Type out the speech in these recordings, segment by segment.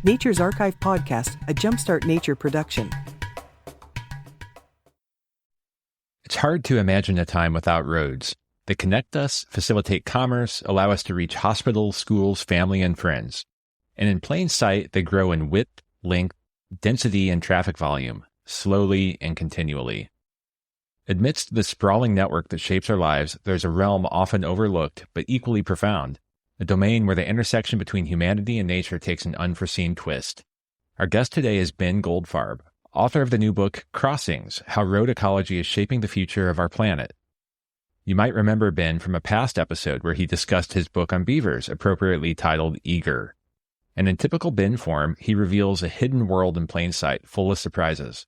Nature's Archive Podcast, a Jumpstart Nature production. It's hard to imagine a time without roads. They connect us, facilitate commerce, allow us to reach hospitals, schools, family, and friends. And in plain sight, they grow in width, length, density, and traffic volume, slowly and continually. Amidst the sprawling network that shapes our lives, there's a realm often overlooked, but equally profound. A domain where the intersection between humanity and nature takes an unforeseen twist. Our guest today is Ben Goldfarb, author of the new book, Crossings: How Road Ecology is Shaping the Future of Our Planet. You might remember Ben from a past episode where he discussed his book on beavers, appropriately titled Eager. And in typical Ben form, he reveals a hidden world in plain sight, full of surprises.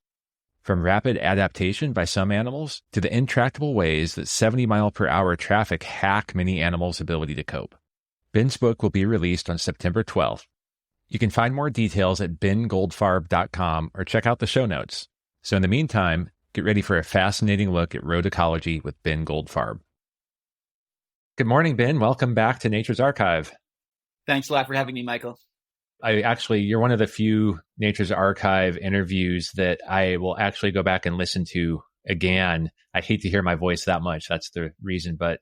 From rapid adaptation by some animals to the intractable ways that 70-mile-per-hour traffic hack many animals' ability to cope. Ben's book will be released on September 12th. You can find more details at bengoldfarb.com or check out the show notes. So in the meantime, get ready for a fascinating look at road ecology with Ben Goldfarb. Good morning, Ben. Welcome back to Nature's Archive. Thanks a lot for having me, Michael. You're one of the few Nature's Archive interviews that I will actually go back and listen to again. I hate to hear my voice that much. That's the reason, but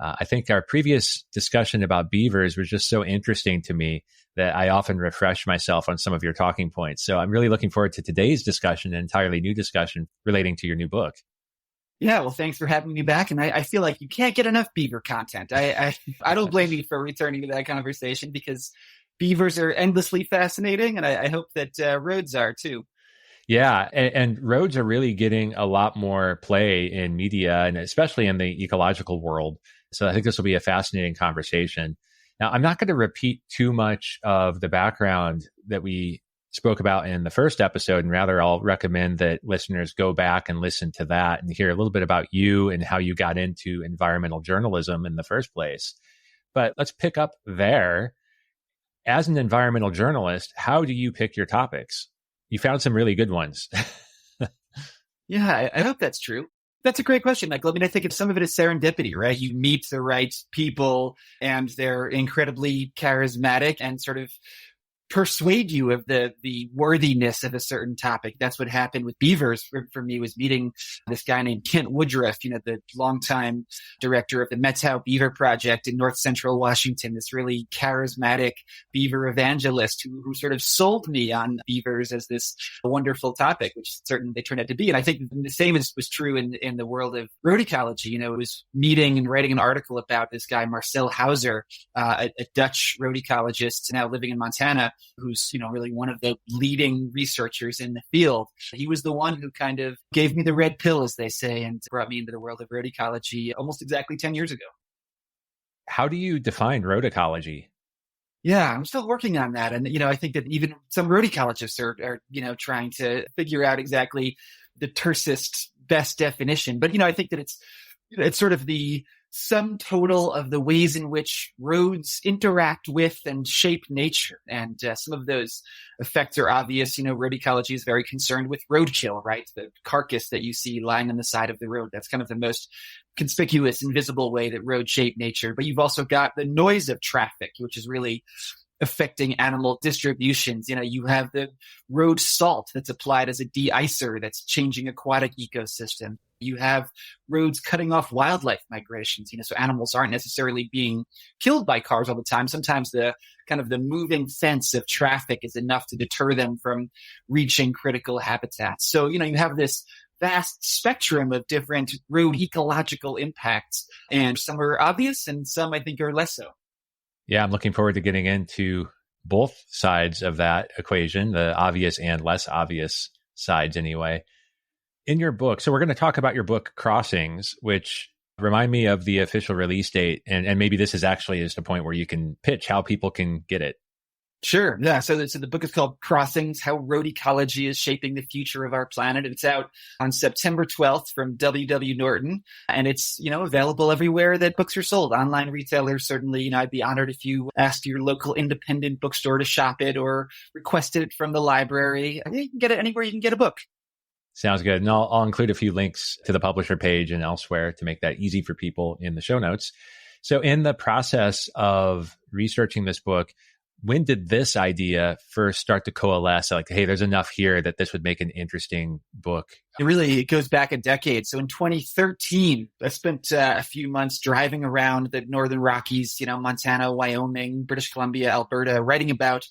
I think our previous discussion about beavers was just so interesting to me that I often refresh myself on some of your talking points. So I'm really looking forward to today's discussion, an entirely new discussion relating to your new book. Yeah, well, thanks for having me back. And I feel like you can't get enough beaver content. I don't blame you for returning to that conversation because beavers are endlessly fascinating. And I hope that roads are too. Yeah, and roads are really getting a lot more play in media and especially in the ecological world. So I think this will be a fascinating conversation. Now, I'm not going to repeat too much of the background that we spoke about in the first episode, and rather I'll recommend that listeners go back and listen to that and hear a little bit about you and how you got into environmental journalism in the first place. But let's pick up there. As an environmental journalist, how do you pick your topics? You found some really good ones. Yeah, I hope that's true. That's a great question, Michael. I mean, I think some of it is serendipity, right? You meet the right people and they're incredibly charismatic and sort of persuade you of the worthiness of a certain topic. That's what happened with beavers for me, was meeting this guy named Kent Woodruff, the longtime director of the Methow Beaver Project in North Central Washington, this really charismatic beaver evangelist who sort of sold me on beavers as this wonderful topic, which certainly they turned out to be. And I think the same was true in the world of road ecology. It was meeting and writing an article about this guy, Marcel Hauser, a Dutch road ecologist now living in Montana, who's, really one of the leading researchers in the field. He was the one who kind of gave me the red pill, as they say, and brought me into the world of road ecology almost exactly 10 years ago. How do you define road ecology? Yeah, I'm still working on that. And, I think that even some road ecologists are trying to figure out exactly the tersest best definition. But, I think that it's sort of the sum total of the ways in which roads interact with and shape nature. And some of those effects are obvious. Road ecology is very concerned with roadkill, right? The carcass that you see lying on the side of the road. That's kind of the most conspicuous and visible way that roads shape nature. But you've also got the noise of traffic, which is really affecting animal distributions. You have the road salt that's applied as a de-icer that's changing aquatic ecosystem. You have roads cutting off wildlife migrations, so animals aren't necessarily being killed by cars all the time. Sometimes the kind of the moving fence of traffic is enough to deter them from reaching critical habitats. So, you have this vast spectrum of different road ecological impacts, and some are obvious and some I think are less so. Yeah, I'm looking forward to getting into both sides of that equation, the obvious and less obvious sides anyway. In your book, so we're going to talk about your book, Crossings, which remind me of the official release date. And maybe this is actually just a point where you can pitch how people can get it. Sure. Yeah. So the book is called Crossings: How Road Ecology is Shaping the Future of Our Planet. It's out on September 12th from W.W. Norton. And it's, available everywhere that books are sold. Online retailers, certainly, I'd be honored if you asked your local independent bookstore to shop it or requested it from the library. You can get it anywhere you can get a book. Sounds good. And I'll include a few links to the publisher page and elsewhere to make that easy for people in the show notes. So in the process of researching this book, when did this idea first start to coalesce? Like, hey, there's enough here that this would make an interesting book. It goes back a decade. So in 2013, I spent a few months driving around the Northern Rockies, Montana, Wyoming, British Columbia, Alberta, writing about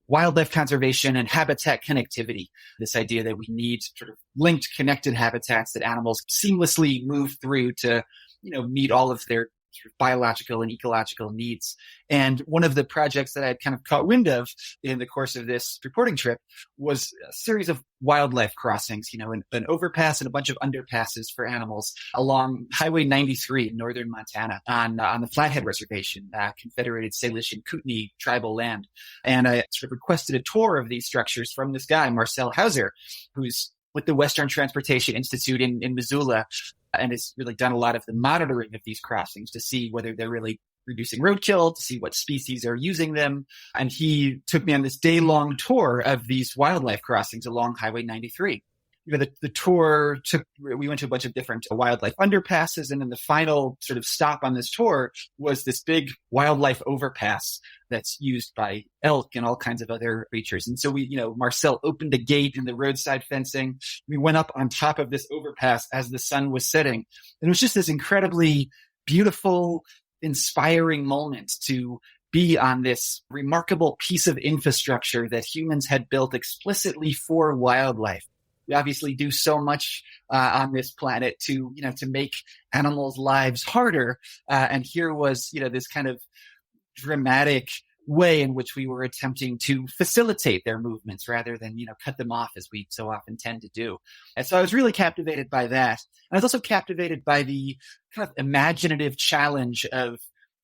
wildlife conservation and habitat connectivity. This idea that we need sort of linked, connected habitats that animals seamlessly move through to, meet all of their sort of biological and ecological needs. And one of the projects that I had kind of caught wind of in the course of this reporting trip was a series of wildlife crossings, an overpass and a bunch of underpasses for animals along Highway 93 in northern Montana on the Flathead Reservation, Confederated Salish and Kootenai tribal land. And I sort of requested a tour of these structures from this guy, Marcel Hauser, who's with the Western Transportation Institute in Missoula, and has really done a lot of the monitoring of these crossings to see whether they're really reducing roadkill, to see what species are using them. And he took me on this day-long tour of these wildlife crossings along Highway 93. The tour we went to a bunch of different wildlife underpasses, and then the final sort of stop on this tour was this big wildlife overpass that's used by elk and all kinds of other creatures. And so Marcel opened a gate in the roadside fencing. We went up on top of this overpass as the sun was setting. And it was just this incredibly beautiful, inspiring moment to be on this remarkable piece of infrastructure that humans had built explicitly for wildlife. We obviously do so much on this planet to make animals' lives harder. And here was, this kind of dramatic way in which we were attempting to facilitate their movements rather than, cut them off as we so often tend to do. And so I was really captivated by that. And I was also captivated by the kind of imaginative challenge of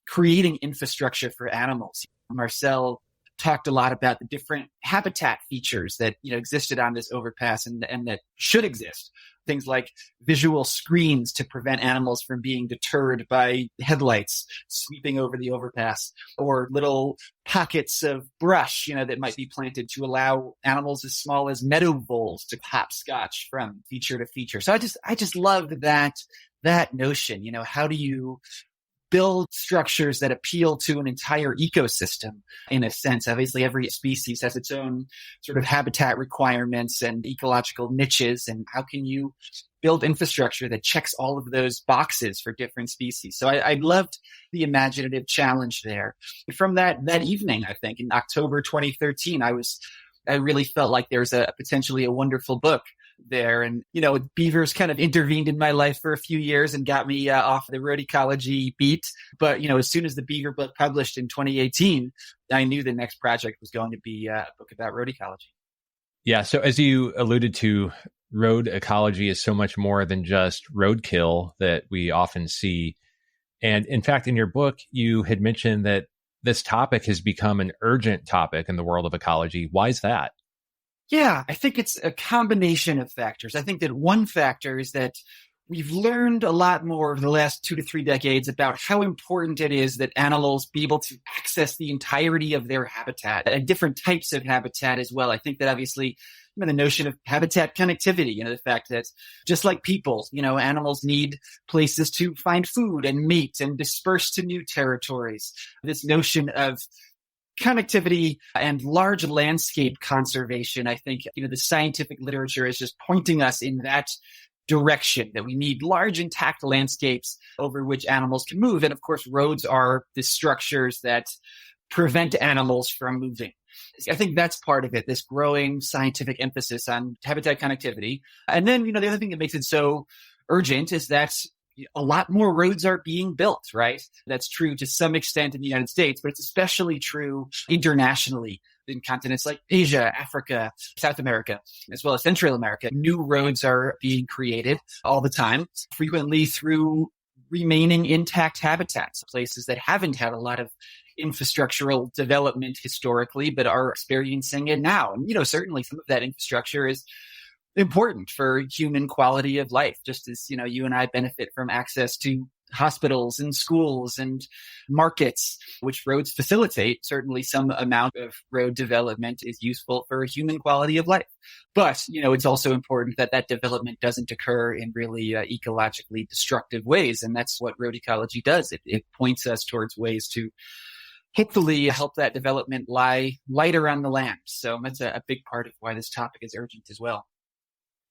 creating infrastructure for animals. Marcel talked a lot about the different habitat features that existed on this overpass and that should exist. Things like visual screens to prevent animals from being deterred by headlights sweeping over the overpass, or little pockets of brush, that might be planted to allow animals as small as meadow voles to hopscotch from feature to feature. So I just loved that notion. How do you build structures that appeal to an entire ecosystem in a sense? Obviously, every species has its own sort of habitat requirements and ecological niches. And how can you build infrastructure that checks all of those boxes for different species? So I loved the imaginative challenge there. From that evening, I think in October 2013, I really felt like there's potentially a wonderful book there. And, beavers kind of intervened in my life for a few years and got me off the road ecology beat. But, as soon as the beaver book published in 2018, I knew the next project was going to be a book about road ecology. Yeah. So as you alluded to, road ecology is so much more than just roadkill that we often see. And in fact, in your book, you had mentioned that this topic has become an urgent topic in the world of ecology. Why is that? Yeah, I think it's a combination of factors. I think that one factor is that we've learned a lot more over the last 2 to 3 decades about how important it is that animals be able to access the entirety of their habitat and different types of habitat as well. I think that obviously the notion of habitat connectivity, the fact that just like people, animals need places to find food and mate and disperse to new territories. This notion of connectivity and large landscape conservation, I think, the scientific literature is just pointing us in that direction, that we need large intact landscapes over which animals can move. And of course, roads are the structures that prevent animals from moving. I think that's part of it, this growing scientific emphasis on habitat connectivity. And then, the other thing that makes it so urgent is that a lot more roads are being built, right? That's true to some extent in the United States, but it's especially true internationally in continents like Asia, Africa, South America, as well as Central America. New roads are being created all the time, frequently through remaining intact habitats, places that haven't had a lot of infrastructural development historically, but are experiencing it now. And, certainly some of that infrastructure is important for human quality of life, just as, you and I benefit from access to hospitals and schools and markets, which roads facilitate. Certainly some amount of road development is useful for human quality of life. But, it's also important that that development doesn't occur in really ecologically destructive ways. And that's what road ecology does. It points us towards ways to hopefully help that development lie lighter on the land. So that's a big part of why this topic is urgent as well.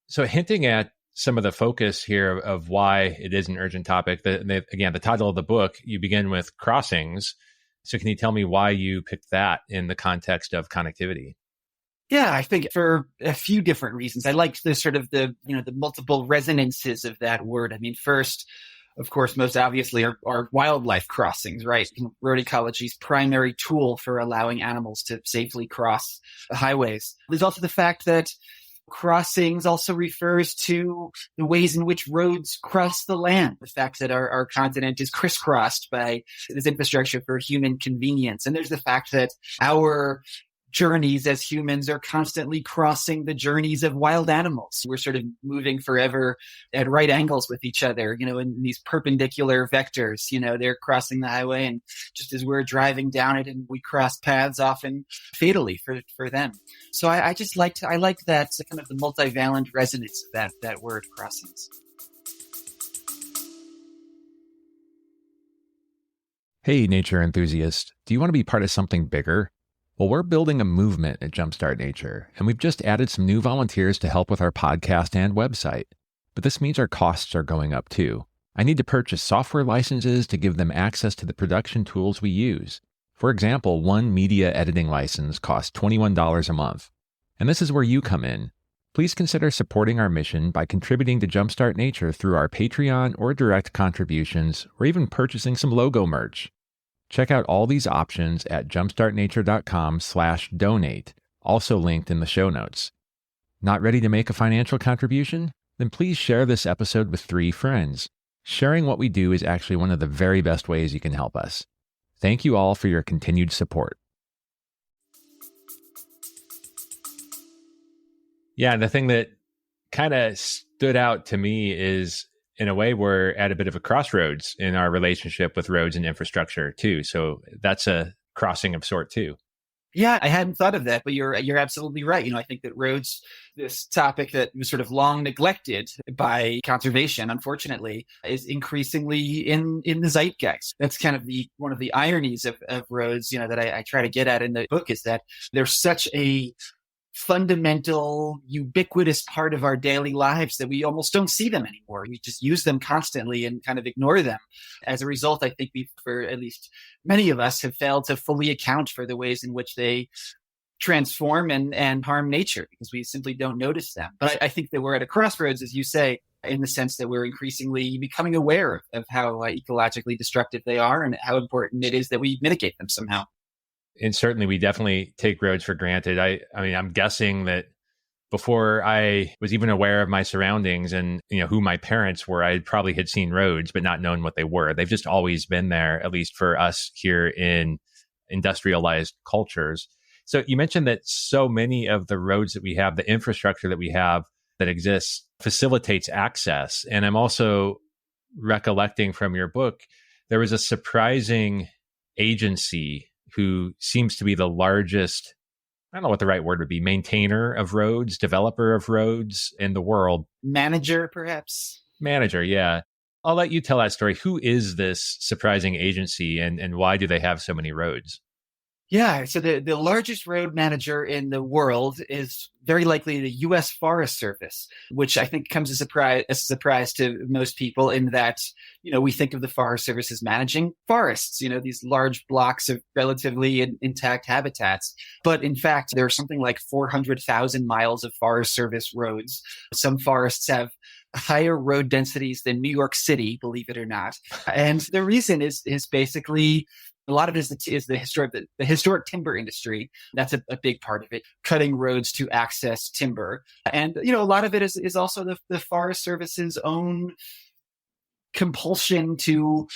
So hinting at some of the focus here of why it is an urgent topic, again, the title of the book, you begin with crossings. So can you tell me why you picked that in the context of connectivity? Yeah, I think for a few different reasons. I like the sort of the multiple resonances of that word. I mean, first, of course, most obviously are wildlife crossings, right? Road ecology's primary tool for allowing animals to safely cross the highways. There's also the fact that crossings also refers to the ways in which roads cross the land. The fact that our continent is crisscrossed by this infrastructure for human convenience. And there's the fact that our journeys as humans are constantly crossing the journeys of wild animals. We're sort of moving forever at right angles with each other, in these perpendicular vectors. They're crossing the highway, and just as we're driving down it, and we cross paths often fatally for them. So I like that kind of the multivalent resonance of that word crossings. Hey, nature enthusiast, do you want to be part of something bigger? Well, we're building a movement at Jumpstart Nature, and we've just added some new volunteers to help with our podcast and website. But this means our costs are going up too. I need to purchase software licenses to give them access to the production tools we use. For example, one media editing license costs $21 a month. And this is where you come in. Please consider supporting our mission by contributing to Jumpstart Nature through our Patreon or direct contributions, or even purchasing some logo merch. Check out all these options at jumpstartnature.com/donate, also linked in the show notes. Not ready to make a financial contribution? Then please share this episode with 3 friends. Sharing what we do is actually one of the very best ways you can help us. Thank you all for your continued support. Yeah, and the thing that kind of stood out to me is, in a way, we're at a bit of a crossroads in our relationship with roads and infrastructure too. So that's a crossing of sort too. Yeah, I hadn't thought of that, but you're absolutely right. I think that roads, this topic that was sort of long neglected by conservation, unfortunately, is increasingly in the zeitgeist. That's kind of one of the ironies of roads, that I try to get at in the book, is that there's such a fundamental, ubiquitous part of our daily lives that we almost don't see them anymore. We just use them constantly and kind of ignore them. As a result, I think for at least many of us, have failed to fully account for the ways in which they transform and harm nature, because we simply don't notice them. But I think that we're at a crossroads, as you say, in the sense that we're increasingly becoming aware of how ecologically destructive they are, and how important it is that we mitigate them somehow. And certainly we definitely take roads for granted. I mean, I'm guessing that before I was even aware of my surroundings and, who my parents were, I probably had seen roads, but not known what they were. They've just always been there, at least for us here in industrialized cultures. So you mentioned that so many of the roads that we have, the infrastructure that we have that exists, facilitates access. And I'm also recollecting from your book, there was a surprising agency who seems to be the largest, I don't know what the right word would be, maintainer of roads, developer of roads in the world. Manager, perhaps? Manager, yeah. I'll let you tell that story. Who is this surprising agency, and why do they have so many roads? Yeah, so the largest road manager in the world is very likely the U.S. Forest Service, which I think comes as a surprise to most people, in that, we think of the Forest Service as managing forests, these large blocks of relatively intact habitats. But in fact, there are something like 400,000 miles of Forest Service roads. Some forests have higher road densities than New York City, believe it or not. And the reason is basically, a lot of it is the historic timber industry. That's a big part of it, cutting roads to access timber. And, a lot of it is also the Forest Service's own compulsion to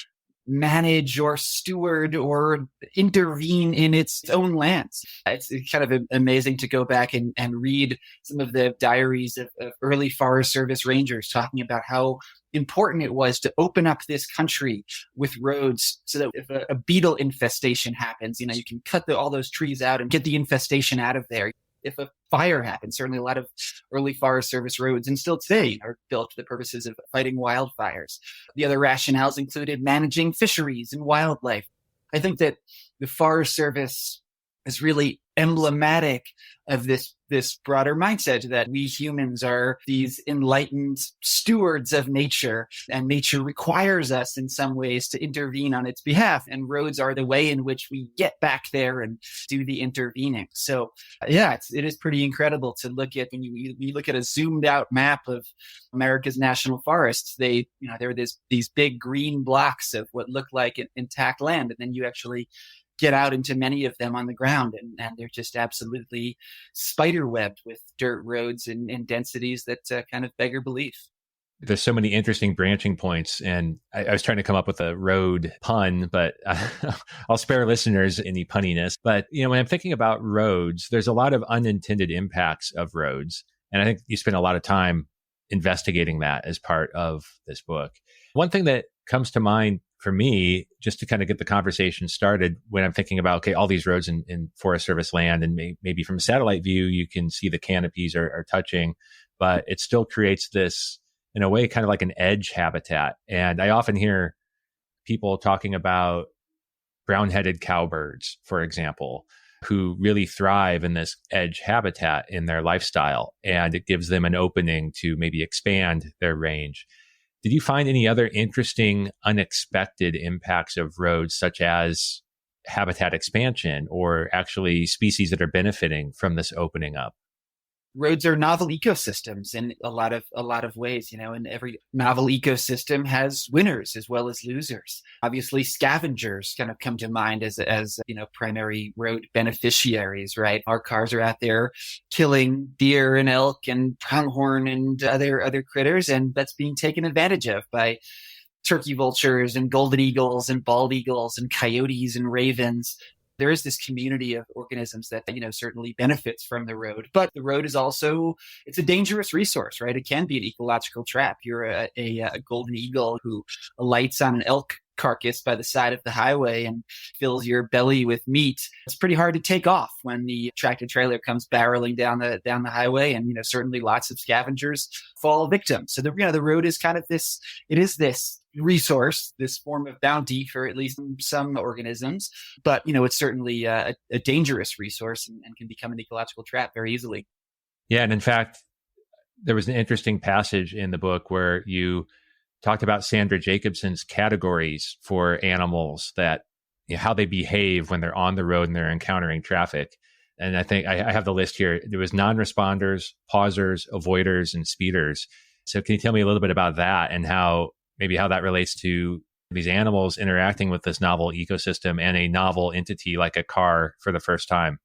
manage or steward or intervene in its own lands. It's kind of amazing to go back and read some of the diaries of early Forest Service rangers talking about how important it was to open up this country with roads, so that if a beetle infestation happens, you can cut all those trees out and get the infestation out of there. If a fire happens, certainly a lot of early Forest Service roads, and still today, are built for the purposes of fighting wildfires. The other rationales included managing fisheries and wildlife. I think that the Forest Service is really emblematic of this broader mindset that we humans are these enlightened stewards of nature, and nature requires us in some ways to intervene on its behalf. And roads are the way in which we get back there and do the intervening. So yeah, it is pretty incredible to look at when you look at a zoomed out map of America's national forests. There are these big green blocks of what look like intact land. And then you actually get out into many of them on the ground, and they're just absolutely spiderwebbed with dirt roads and densities that kind of beggar belief. There's so many interesting branching points, and I was trying to come up with a road pun, but I'll spare listeners any punniness. But when I'm thinking about roads, there's a lot of unintended impacts of roads, and I think you spend a lot of time investigating that as part of this book. One thing that comes to mind for me, just to kind of get the conversation started, when I'm thinking about, okay, all these roads in Forest Service land, and maybe from a satellite view, you can see the canopies are touching, but it still creates this, in a way, kind of like an edge habitat. And I often hear people talking about brown-headed cowbirds, for example, who really thrive in this edge habitat in their lifestyle, and it gives them an opening to maybe expand their range. Did you find any other interesting, unexpected impacts of roads, such as habitat expansion or actually species that are benefiting from this opening up? Roads are novel ecosystems in a lot of ways, and every novel ecosystem has winners as well as losers. Obviously, scavengers kind of come to mind as primary road beneficiaries, right? Our cars are out there killing deer and elk and pronghorn and other critters, and that's being taken advantage of by turkey vultures and golden eagles and bald eagles and coyotes and ravens. There is this community of organisms that, certainly benefits from the road. But the road is also, it's a dangerous resource, right? It can be an ecological trap. You're a golden eagle who alights on an elk carcass by the side of the highway and fills your belly with meat. It's pretty hard to take off when the tractor trailer comes barreling down the highway, and certainly lots of scavengers fall victim. So the road is kind of this resource, this form of bounty for at least some organisms, but it's certainly a dangerous resource and can become an ecological trap very easily. Yeah, and in fact, there was an interesting passage in the book where you talked about Sandra Jacobson's categories for animals, that how they behave when they're on the road and they're encountering traffic. And I think I have the list here. There was non-responders, pausers, avoiders, and speeders. So can you tell me a little bit about that and how that relates to these animals interacting with this novel ecosystem and a novel entity like a car for the first time?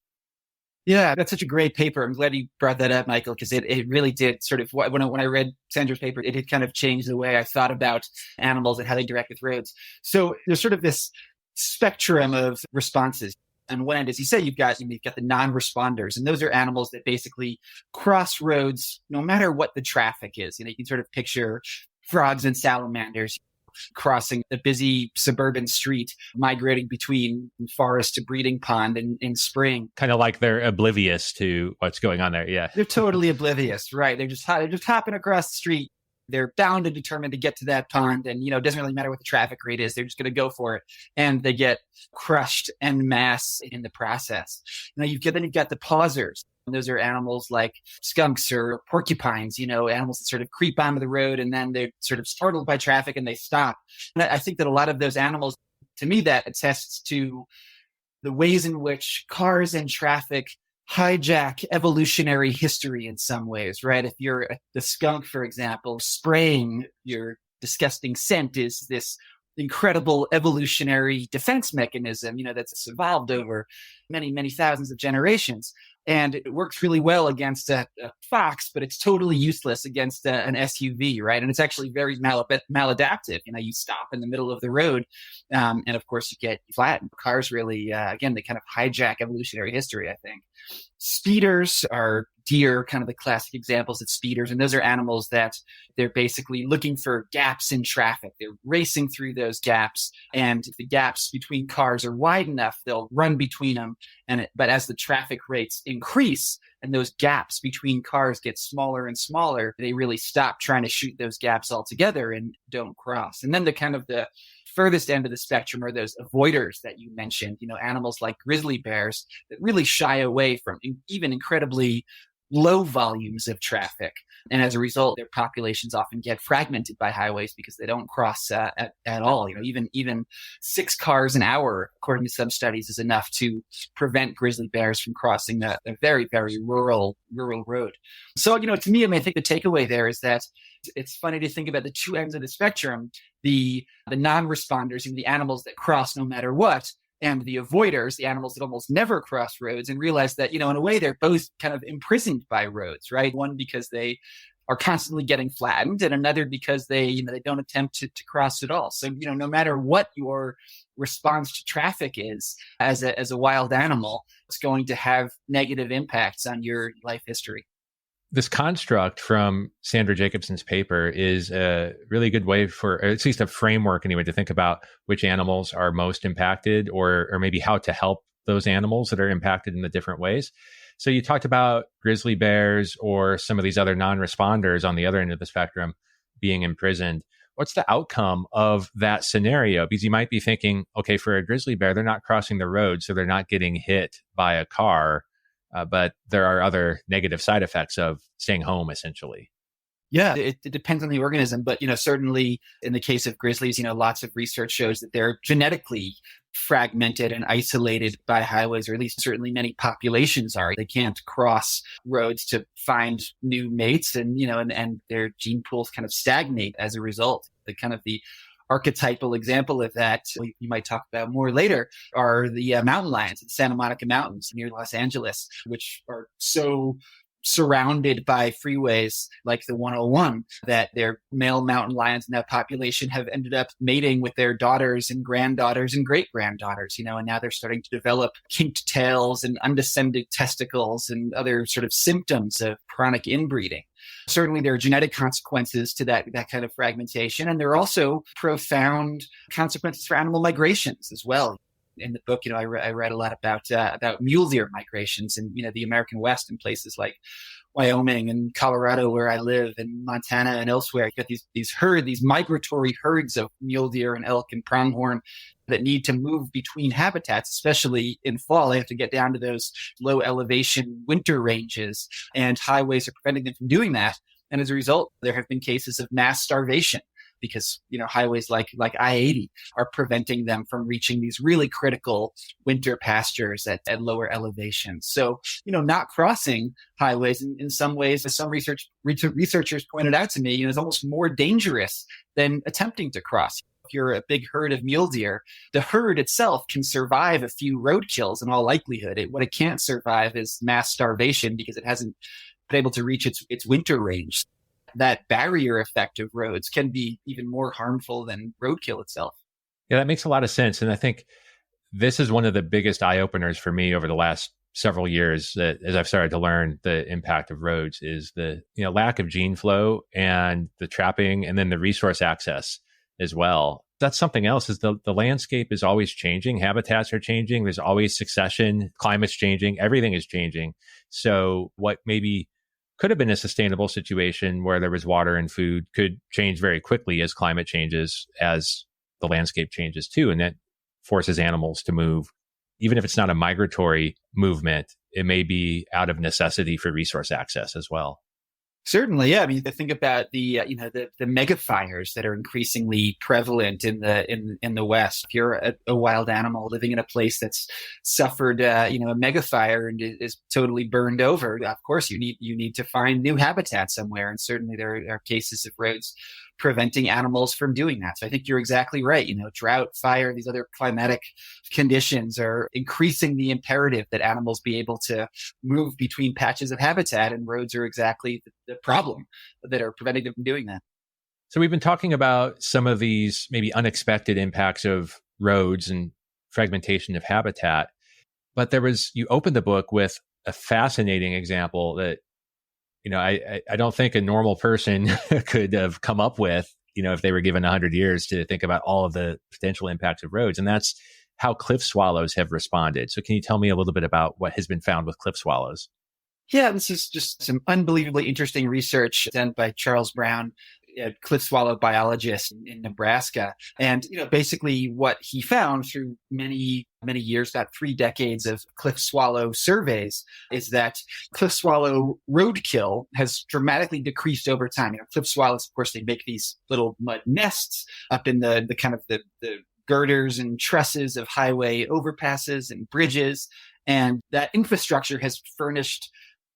Yeah, that's such a great paper. I'm glad you brought that up, Michael, because it really did sort of, when I read Sandra's paper, it had kind of changed the way I thought about animals and how they interact with roads. So there's sort of this spectrum of responses. On one end, as you say, you've got the non-responders, and those are animals that basically cross roads no matter what the traffic is. You can sort of picture frogs and salamanders crossing a busy suburban street, migrating between forest to breeding pond in spring. Kind of like they're oblivious to what's going on there. Yeah. They're totally oblivious, right? They're just hopping across the street. They're bound and determined to get to that pond. And, it doesn't really matter what the traffic rate is. They're just going to go for it. And they get crushed en masse in the process. You've got the pausers. Those are animals like skunks or porcupines, animals that sort of creep onto the road and then they're sort of startled by traffic and they stop. And I think that a lot of those animals, to me, that attests to the ways in which cars and traffic hijack evolutionary history in some ways, right? If you're the skunk, for example, spraying your disgusting scent is this incredible evolutionary defense mechanism, that's evolved over many, many thousands of generations. And it works really well against a fox, but it's totally useless against an SUV, right? And it's actually very maladaptive. You stop in the middle of the road, and of course you get flattened. Cars really, again, they kind of hijack evolutionary history, I think. Speeders are deer, kind of the classic examples of speeders. And those are animals that they're basically looking for gaps in traffic. They're racing through those gaps. And if the gaps between cars are wide enough, they'll run between them. But as the traffic rates increase, and those gaps between cars get smaller and smaller, they really stop trying to shoot those gaps altogether and don't cross. And then the furthest end of the spectrum are those avoiders that you mentioned, animals like grizzly bears that really shy away from even incredibly low volumes of traffic. And as a result, their populations often get fragmented by highways because they don't cross at all. Even 6 cars an hour, according to some studies, is enough to prevent grizzly bears from crossing a very, very rural road. So, to me, I think the takeaway there is that it's funny to think about the two ends of the spectrum, the non-responders, the animals that cross no matter what, and the avoiders, the animals that almost never cross roads, and realize that, in a way, they're both kind of imprisoned by roads, right? One because they are constantly getting flattened, and another because they don't attempt to cross at all. So, no matter what your response to traffic is as a wild animal, it's going to have negative impacts on your life history. This construct from Sandra Jacobson's paper is a really good way for, or at least a framework anyway, to think about which animals are most impacted or maybe how to help those animals that are impacted in the different ways. So you talked about grizzly bears or some of these other non-responders on the other end of the spectrum being imprisoned. What's the outcome of that scenario? Because you might be thinking, okay, for a grizzly bear, they're not crossing the road, so they're not getting hit by a car. But there are other negative side effects of staying home, essentially. Yeah, it depends on the organism. But, certainly in the case of grizzlies, lots of research shows that they're genetically fragmented and isolated by highways, or at least certainly many populations are. They can't cross roads to find new mates, and, and their gene pools kind of stagnate as a result. The archetypal example of that, you might talk about more later, are the mountain lions in Santa Monica Mountains near Los Angeles, which are so surrounded by freeways like the 101 that their male mountain lions in that population have ended up mating with their daughters and granddaughters and great-granddaughters, and now they're starting to develop kinked tails and undescended testicles and other sort of symptoms of chronic inbreeding. Certainly, there are genetic consequences to that kind of fragmentation, and there are also profound consequences for animal migrations as well. In the book, I read a lot about mule deer migrations in the American West, in places like Wyoming and Colorado, where I live, and Montana and elsewhere. You got these migratory herds of mule deer and elk and pronghorn that need to move between habitats, especially in fall. They have to get down to those low elevation winter ranges, and highways are preventing them from doing that. And as a result, there have been cases of mass starvation because, highways like I-80 are preventing them from reaching these really critical winter pastures at lower elevations. So, not crossing highways in some ways, as some researchers pointed out to me, is almost more dangerous than attempting to cross. If you're a big herd of mule deer, the herd itself can survive a few road kills in all likelihood. What it can't survive is mass starvation because it hasn't been able to reach its winter range. That barrier effect of roads can be even more harmful than roadkill itself. Yeah, that makes a lot of sense. And I think this is one of the biggest eye-openers for me over the last several years, that as I've started to learn the impact of roads, is the lack of gene flow and the trapping, and then the resource access as well. That's something else, is the landscape is always changing. Habitats are changing. There's always succession. Climate's changing. Everything is changing. So what maybe could have been a sustainable situation where there was water and food could change very quickly as climate changes, as the landscape changes too. And that forces animals to move. Even if it's not a migratory movement, it may be out of necessity for resource access as well. Certainly, yeah. Think about the mega fires that are increasingly prevalent in the West. If you're a wild animal living in a place that's suffered, a mega fire and is totally burned over, of course you need to find new habitat somewhere. And certainly there are cases of roads preventing animals from doing that. So I think you're exactly right. Drought, fire, these other climatic conditions are increasing the imperative that animals be able to move between patches of habitat, and roads are exactly the problem that are preventing them from doing that. So we've been talking about some of these maybe unexpected impacts of roads and fragmentation of habitat, but you opened the book with a fascinating example that I don't think a normal person could have come up with, if they were given 100 years to think about all of the potential impacts of roads. And that's how cliff swallows have responded. So can you tell me a little bit about what has been found with cliff swallows? Yeah, this is just some unbelievably interesting research done by Charles Brown, a cliff swallow biologist in Nebraska. And, basically what he found through many, many years, about 3 decades of cliff swallow surveys, is that cliff swallow roadkill has dramatically decreased over time. Cliff swallows, of course, they make these little mud nests up in the kind of the girders and trusses of highway overpasses and bridges. And that infrastructure has furnished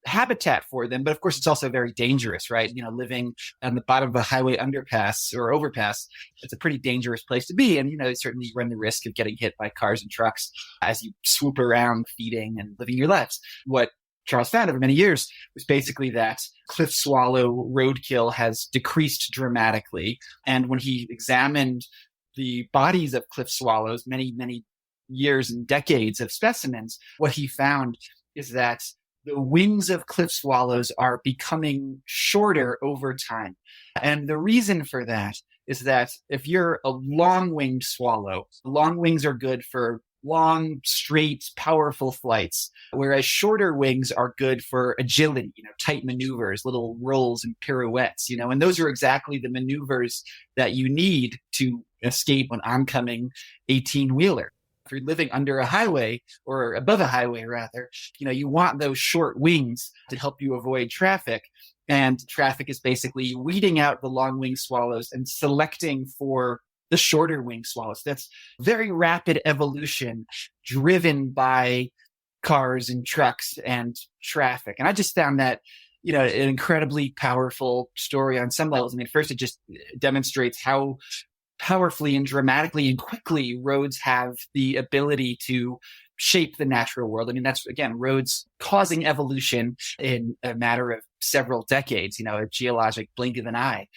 habitat for them. But of course, it's also very dangerous, right? Living on the bottom of a highway underpass or overpass, it's a pretty dangerous place to be. And, certainly you run the risk of getting hit by cars and trucks as you swoop around feeding and living your lives. What Charles found over many years was basically that cliff swallow roadkill has decreased dramatically. And when he examined the bodies of cliff swallows, many, many years and decades of specimens, what he found is that the wings of cliff swallows are becoming shorter over time. And the reason for that is that if you're a long-winged swallow, long wings are good for long, straight, powerful flights, whereas shorter wings are good for agility, tight maneuvers, little rolls and pirouettes, and those are exactly the maneuvers that you need to escape an oncoming 18-wheeler. If you're living under a highway or above a highway, rather, you want those short wings to help you avoid traffic. And traffic is basically weeding out the long-winged swallows and selecting for the shorter winged swallows. That's very rapid evolution driven by cars and trucks and traffic. And I just found that, an incredibly powerful story on some levels. I mean, first, it just demonstrates how powerfully and dramatically and quickly roads have the ability to shape the natural world. I mean, that's, again, roads causing evolution in a matter of several decades, a geologic blink of an eye.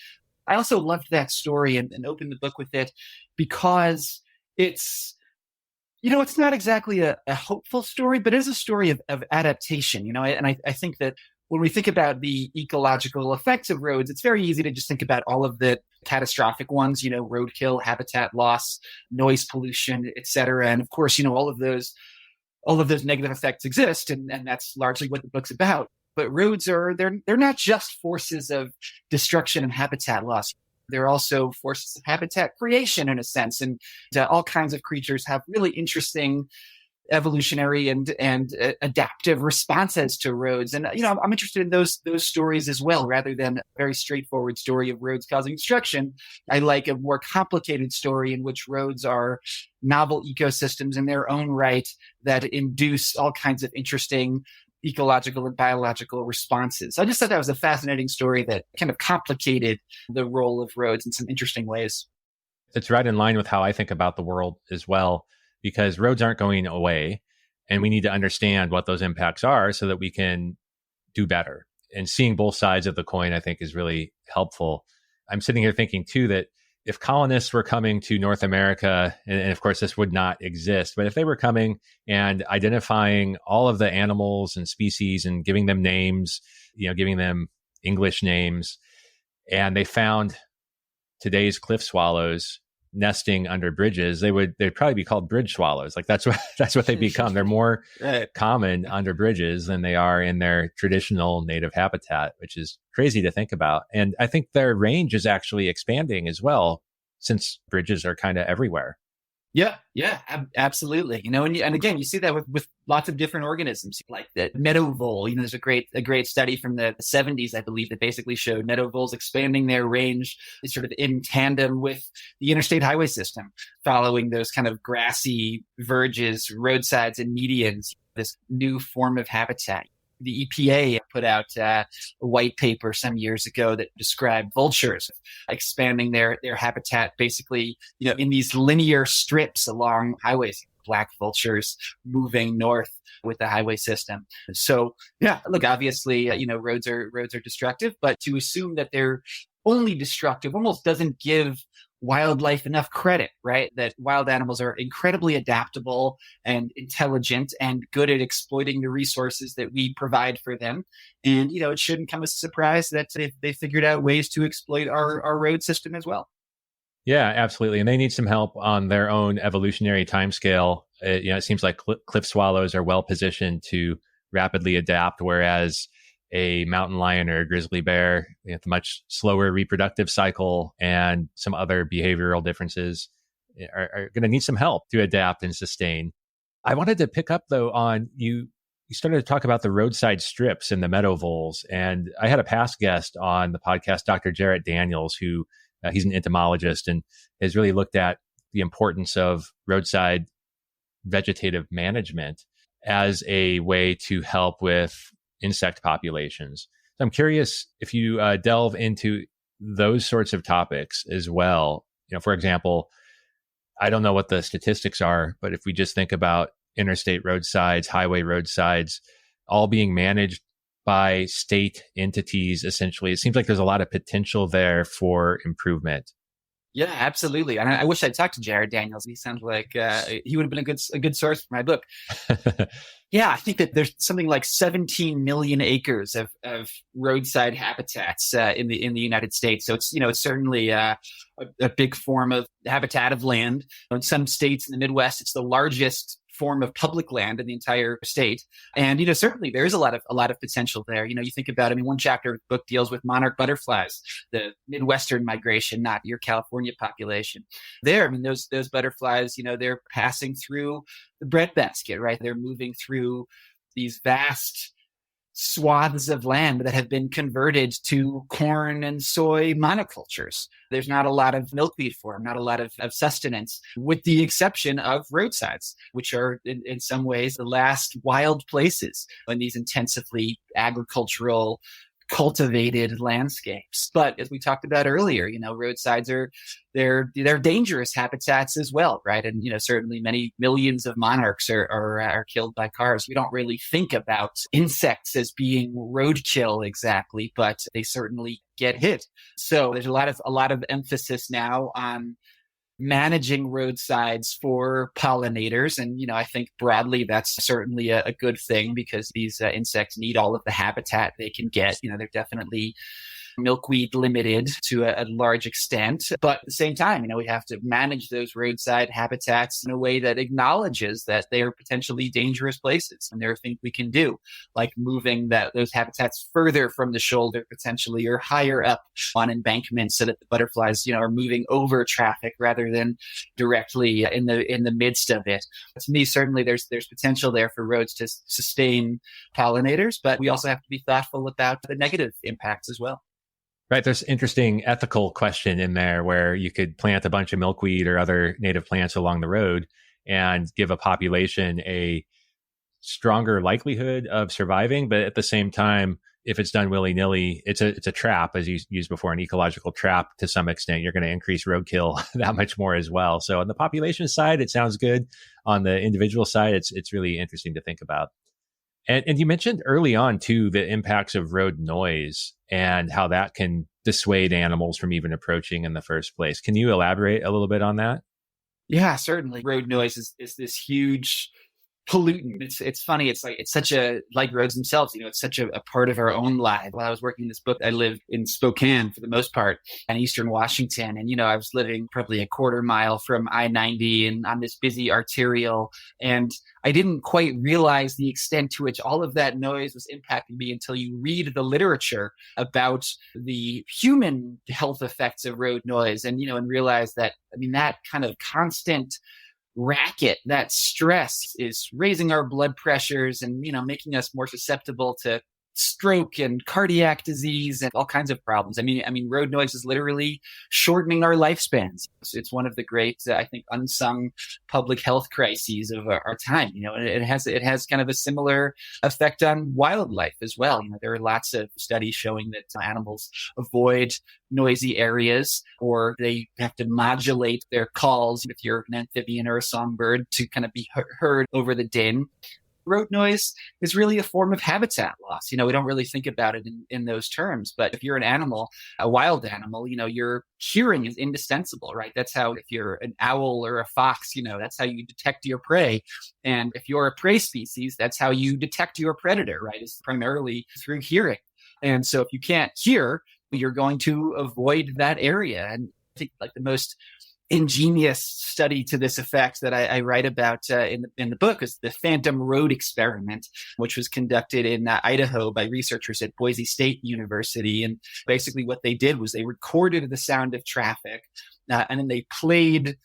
I also loved that story and opened the book with it because it's, it's not exactly a hopeful story, but it is a story of adaptation, and I think that when we think about the ecological effects of roads, it's very easy to just think about all of the catastrophic ones, roadkill, habitat loss, noise pollution, et cetera. And of course, all of those negative effects exist. And that's largely what the book's about. But roads they're not just forces of destruction and habitat loss. They're also forces of habitat creation in a sense. And all kinds of creatures have really interesting evolutionary and adaptive responses to roads. And, I'm interested in those stories as well, rather than a very straightforward story of roads causing destruction. I like a more complicated story in which roads are novel ecosystems in their own right that induce all kinds of interesting ecological and biological responses. I just thought that was a fascinating story that kind of complicated the role of roads in some interesting ways. It's right in line with how I think about the world as well, because roads aren't going away and we need to understand what those impacts are so that we can do better. And seeing both sides of the coin, I think, is really helpful. I'm sitting here thinking too that if colonists were coming to North America, and of course this would not exist, but if they were coming and identifying all of the animals and species and giving them names, giving them English names, and they found today's cliff swallows nesting under bridges, they'd probably be called bridge swallows. Like that's what they become. They're more common under bridges than they are in their traditional native habitat, which is crazy to think about. And I think their range is actually expanding as well, since bridges are kind of everywhere. Yeah, absolutely. And again, you see that with lots of different organisms, like the meadow vole. There's a great study from the 70s, I believe, that basically showed meadow voles expanding their range sort of in tandem with the interstate highway system, following those kind of grassy verges, roadsides, and medians, this new form of habitat. The EPA put out a white paper some years ago that described vultures expanding their habitat basically, in these linear strips along highways, black vultures moving north with the highway system. So, yeah, look, obviously, roads are destructive, but to assume that they're only destructive almost doesn't give wildlife enough credit, right? That wild animals are incredibly adaptable and intelligent and good at exploiting the resources that we provide for them. And, it shouldn't come as a surprise that they figured out ways to exploit our road system as well. Yeah, absolutely. And they need some help on their own evolutionary timescale. It seems like cliff swallows are well positioned to rapidly adapt, whereas a mountain lion or a grizzly bear with a much slower reproductive cycle and some other behavioral differences are going to need some help to adapt and sustain. I wanted to pick up though on you started to talk about the roadside strips and the meadow voles. And I had a past guest on the podcast, Dr. Jarrett Daniels, who he's an entomologist and has really looked at the importance of roadside vegetative management as a way to help with insect populations. So I'm curious if you delve into those sorts of topics as well. For example, I don't know what the statistics are, but if we just think about interstate roadsides, highway roadsides, all being managed by state entities, essentially, it seems like there's a lot of potential there for improvement. Yeah, absolutely. And I wish I'd talked to Jared Daniels. He sounds like he would have been a good source for my book. Yeah, I think that there's something like 17 million acres of roadside habitats in the United States. So it's certainly a big form of habitat of land. In some states in the Midwest, it's the largest form of public land in the entire state. And, certainly there is a lot of potential there. You think about, one chapter of the book deals with monarch butterflies, the Midwestern migration, not your California population. There, those butterflies, they're passing through the breadbasket, right? They're moving through these vast swaths of land that have been converted to corn and soy monocultures. There's not a lot of milkweed for them, not a lot of sustenance, with the exception of roadsides, which are in some ways the last wild places in these intensively agricultural cultivated landscapes. But as we talked about earlier, roadsides they're dangerous habitats as well, right? And certainly many millions of monarchs are killed by cars. We don't really think about insects as being roadkill exactly, but they certainly get hit. So there's a lot of emphasis now on managing roadsides for pollinators. And, I think broadly, that's certainly a good thing because these insects need all of the habitat they can get. They're definitely milkweed limited to a large extent. But at the same time, we have to manage those roadside habitats in a way that acknowledges that they are potentially dangerous places. And there are things we can do, like moving those habitats further from the shoulder potentially, or higher up on embankments so that the butterflies, are moving over traffic rather than directly in the midst of it. To me, certainly there's potential there for roads to sustain pollinators, but we also have to be thoughtful about the negative impacts as well. Right. There's an interesting ethical question in there where you could plant a bunch of milkweed or other native plants along the road and give a population a stronger likelihood of surviving. But at the same time, if it's done willy-nilly, it's a trap, as you used before, an ecological trap to some extent. You're going to increase roadkill that much more as well. So on the population side, it sounds good. On the individual side, it's really interesting to think about. And you mentioned early on, too, the impacts of road noise and how that can dissuade animals from even approaching in the first place. Can you elaborate a little bit on that? Yeah, certainly. Road noise is this huge pollutant. It's funny. It's such like roads themselves, it's such a part of our own life. While I was working this book, I lived in Spokane for the most part in Eastern Washington. And, I was living probably a quarter mile from I-90 and on this busy arterial. And I didn't quite realize the extent to which all of that noise was impacting me until you read the literature about the human health effects of road noise and realize that, that kind of constant racket, that stress is raising our blood pressures and, making us more susceptible to stroke and cardiac disease and all kinds of problems. Road noise is literally shortening our lifespans. It's one of the great, I think, unsung public health crises of our time. It has kind of a similar effect on wildlife as well. There are lots of studies showing that animals avoid noisy areas, or they have to modulate their calls if you're an amphibian or a songbird to kind of be heard over the din. Road noise is really a form of habitat loss. We don't really think about it in those terms, but if you're an animal, a wild animal, your hearing is indispensable, right? That's how, if you're an owl or a fox, that's how you detect your prey. And if you're a prey species, that's how you detect your predator, right? It's primarily through hearing. And so if you can't hear, you're going to avoid that area. And I think like the most ingenious study to this effect that I write about in the book is the Phantom Road experiment, which was conducted in Idaho by researchers at Boise State University. And basically what they did was they recorded the sound of traffic, and then they played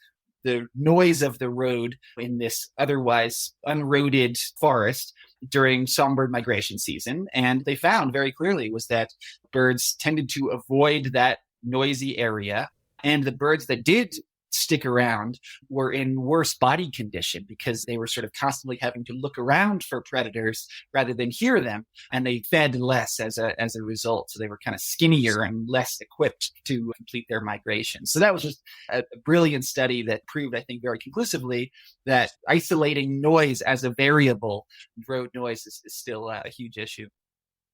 the noise of the road in this otherwise unroaded forest during songbird migration season. And they found very clearly was that birds tended to avoid that noisy area. And the birds that did stick around were in worse body condition because they were sort of constantly having to look around for predators rather than hear them. And they fed less as a result. So they were kind of skinnier and less equipped to complete their migration. So that was just a brilliant study that proved, I think, very conclusively that isolating noise as a variable, road noise, is still a huge issue.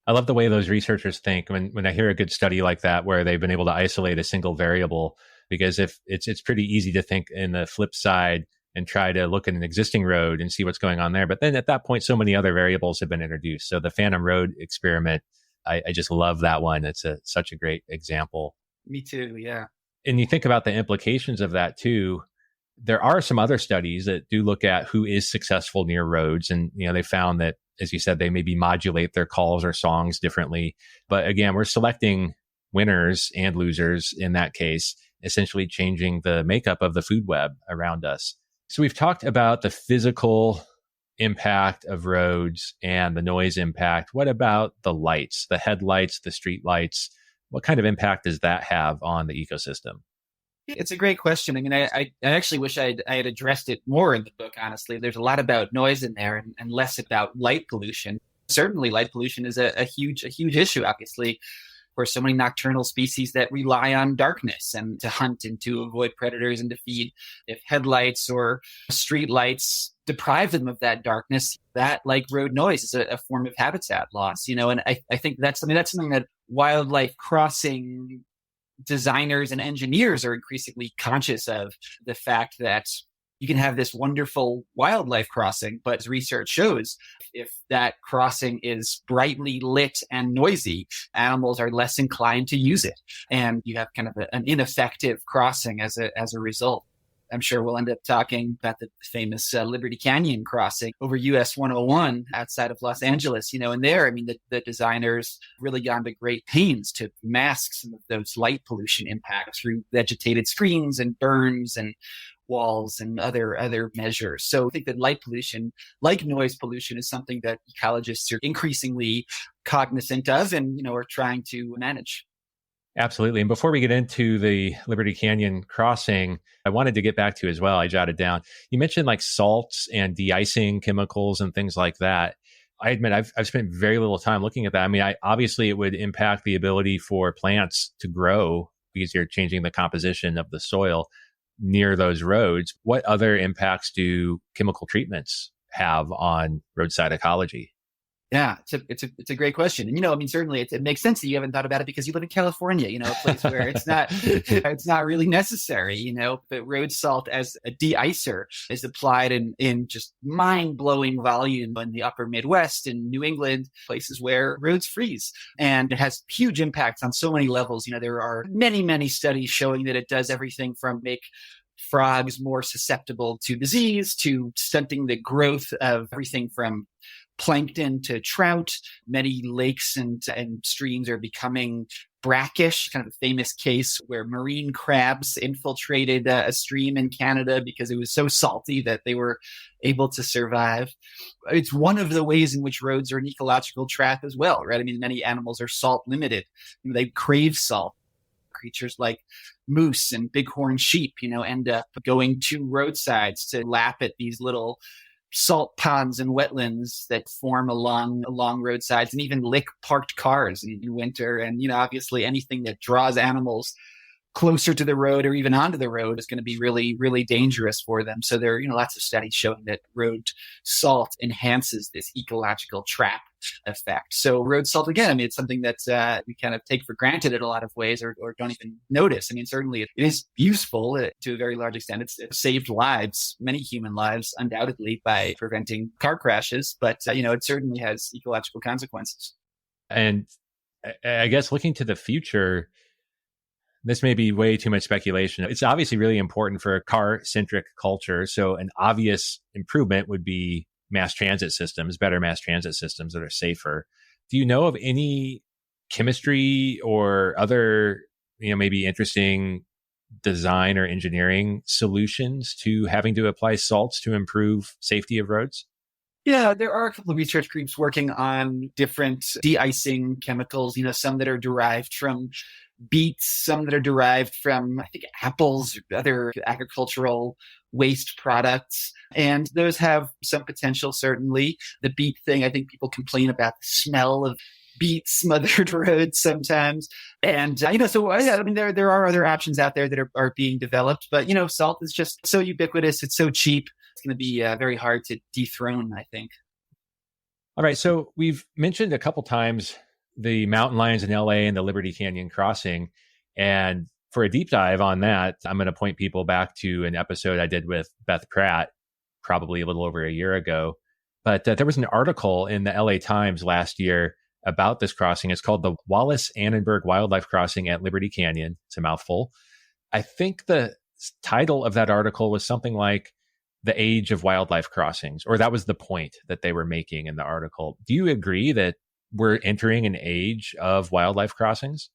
I love the way those researchers think when I hear a good study like that, where they've been able to isolate a single variable, because if it's pretty easy to think in the flip side and try to look at an existing road and see what's going on there. But then at that point, so many other variables have been introduced. So the Phantom Road experiment, I just love that one. It's such a great example. Me too. Yeah. And you think about the implications of that too. There are some other studies that do look at who is successful near roads. And, they found that, as you said, they maybe modulate their calls or songs differently. But again, we're selecting winners and losers in that case, essentially changing the makeup of the food web around us. So we've talked about the physical impact of roads and the noise impact. What about the lights, the headlights, the street lights? What kind of impact does that have on the ecosystem? It's a great question. I mean, I actually wish I had addressed it more in the book, honestly. There's a lot about noise in there and less about light pollution. Certainly, light pollution is a huge issue, obviously, for so many nocturnal species that rely on darkness and to hunt and to avoid predators and to feed. If headlights or street lights deprive them of that darkness, that, like road noise, is a form of habitat loss, and I think that's something that wildlife crossing designers and engineers are increasingly conscious of, the fact that you can have this wonderful wildlife crossing, but as research shows, if that crossing is brightly lit and noisy, animals are less inclined to use it. And you have kind of an ineffective crossing as a result. I'm sure we'll end up talking about the famous Liberty Canyon crossing over US 101 outside of Los Angeles, and there, I mean, the designers really gone to great pains to mask some of those light pollution impacts through vegetated screens and berms and walls and other measures. So I think that light pollution, like noise pollution, is something that ecologists are increasingly cognizant of and, are trying to manage. Absolutely. And before we get into the Liberty Canyon crossing, I wanted to get back to as well. I jotted down, you mentioned like salts and de-icing chemicals and things like that. I admit I've spent very little time looking at that. I mean, obviously it would impact the ability for plants to grow because you're changing the composition of the soil near those roads. What other impacts do chemical treatments have on roadside ecology? Yeah, it's a great question. And, I mean, certainly it makes sense that you haven't thought about it because you live in California, a place where it's not really necessary, but road salt as a de-icer is applied in just mind-blowing volume in the upper Midwest and New England, places where roads freeze. And it has huge impacts on so many levels. There are many, many studies showing that it does everything from make frogs more susceptible to disease to stunting the growth of everything from plankton to trout. Many lakes and streams are becoming brackish, kind of a famous case where marine crabs infiltrated a stream in Canada because it was so salty that they were able to survive. It's one of the ways in which roads are an ecological trap as well, right? I mean, many animals are salt limited. They crave salt. Creatures like moose and bighorn sheep, end up going to roadsides to lap at these little salt ponds and wetlands that form along roadsides and even lick parked cars in winter. And, obviously anything that draws animals closer to the road or even onto the road is going to be really, really dangerous for them. So there are, lots of studies showing that road salt enhances this ecological trap effect. So road salt, again, I mean, it's something that we kind of take for granted in a lot of ways or don't even notice. I mean, certainly it is useful to a very large extent. It's saved lives, many human lives, undoubtedly, by preventing car crashes. But, it certainly has ecological consequences. And I guess looking to the future, This may be way too much speculation. It's obviously really important for a car-centric culture. So an obvious improvement would be mass transit systems, better mass transit systems that are safer. Do you know of any chemistry or other, maybe interesting design or engineering solutions to having to apply salts to improve safety of roads? Yeah, there are a couple of research groups working on different de-icing chemicals, some that are derived from beets, some that are derived from, I think, apples, or other agricultural waste products. And those have some potential, certainly. The beet thing, I think people complain about the smell of beet smothered roads sometimes. And, there are other options out there that are being developed. But, salt is just so ubiquitous. It's so cheap. It's going to be very hard to dethrone, I think. All right. So we've mentioned a couple times the mountain lions in LA and the Liberty Canyon crossing. And for a deep dive on that, I'm going to point people back to an episode I did with Beth Pratt, probably a little over a year ago. But there was an article in the LA Times last year about this crossing. It's called the Wallace-Annenberg Wildlife Crossing at Liberty Canyon. It's a mouthful. I think the title of that article was something like The Age of Wildlife Crossings, or that was the point that they were making in the article. Do you agree that we're entering an age of wildlife crossings?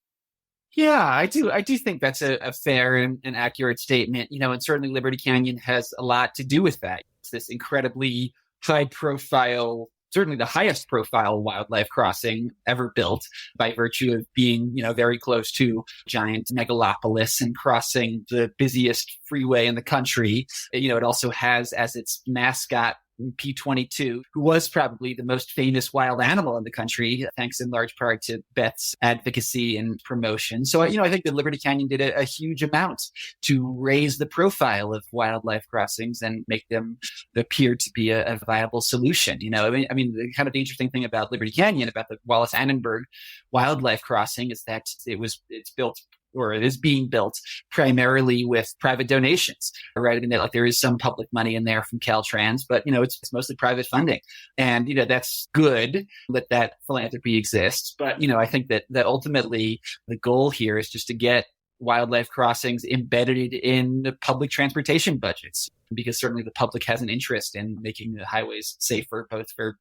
Yeah, I do. I do think that's a fair and accurate statement, and certainly Liberty Canyon has a lot to do with that. It's this incredibly high profile, certainly the highest profile wildlife crossing ever built by virtue of being, very close to giant megalopolis and crossing the busiest freeway in the country. It also has as its mascot P-22, who was probably the most famous wild animal in the country, thanks in large part to Beth's advocacy and promotion. So, I think that Liberty Canyon did a huge amount to raise the profile of wildlife crossings and make them appear to be a viable solution. The kind of the interesting thing about Liberty Canyon, about the Wallace-Annenberg wildlife crossing, is that it's built, or it is being built, primarily with private donations, right? There is some public money in there from Caltrans, but, it's mostly private funding. And, that's good that philanthropy exists. But, I think that ultimately the goal here is just to get wildlife crossings embedded in the public transportation budgets, because certainly the public has an interest in making the highways safer, both for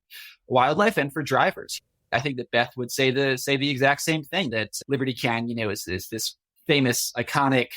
wildlife and for drivers. I think that Beth would say the exact same thing, that Liberty Canyon, is this famous, iconic,